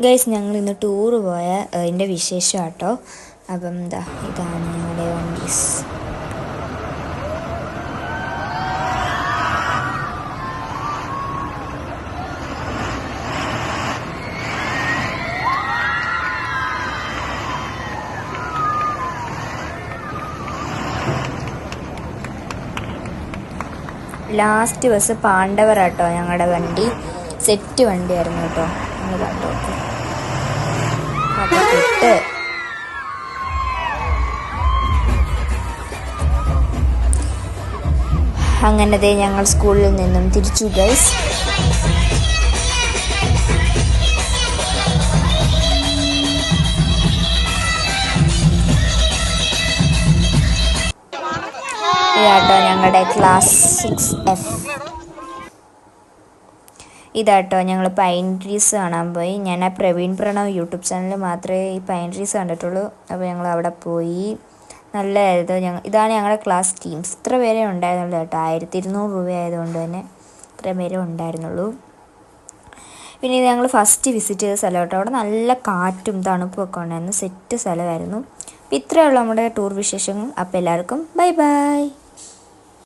Guys ഞങ്ങൾ ഇന്ന് tour പോയ അതിൻ്റെ വിശേഷം കേട്ടോ. അപ്പം എന്താ ഇതാണ് ഞങ്ങളുടെ വണ്ടീസ്. ലാസ്റ്റ് ബസ് പാണ്ഡവർ കേട്ടോ. ഞങ്ങളുടെ വണ്ടി സെറ്റ് വണ്ടിയായിരുന്നു കേട്ടോ. ഞങ്ങൾ കണ്ടു കിട്ട്. അങ്ങനത്തെ ഞങ്ങൾ സ്കൂളിൽ നിന്നും തിരിച്ചു ഗൈസ്. ഇതാട്ടോ ഞങ്ങളുടെ ക്ലാസ് 6F. ഇതാട്ടോ ഞങ്ങൾ പൈൻ ട്രീസ് കാണാൻ പോയി. ഞാൻ ആ പ്രവീൺ പ്രണവ് യൂട്യൂബ് ചാനലിൽ മാത്രമേ ഈ പൈൻ ട്രീസ് കണ്ടിട്ടുള്ളൂ. അപ്പോൾ ഞങ്ങൾ അവിടെ പോയി. നല്ലതായിരുന്നു. ഇതാണ് ഞങ്ങളുടെ ക്ലാസ് ടീംസ്. ഇത്ര പേരെ ഉണ്ടായിരുന്നുള്ളൂ കേട്ടോ. 1200 രൂപ ആയതുകൊണ്ട് തന്നെ ഇത്രയും പേരെ ഉണ്ടായിരുന്നുള്ളൂ. പിന്നെ ഇത് ഞങ്ങൾ ഫസ്റ്റ് വിസിറ്റ് ചെയ്ത സ്ഥലം കേട്ടോ. അവിടെ നല്ല കാറ്റും തണുപ്പും ഒക്കെ ഉണ്ടായിരുന്നു. സെറ്റ് സ്ഥലമായിരുന്നു. അപ്പോൾ ഇത്രയേ ഉള്ളൂ നമ്മുടെ ടൂർ വിശേഷങ്ങൾ. അപ്പോൾ എല്ലാവർക്കും ബൈ ബൈ.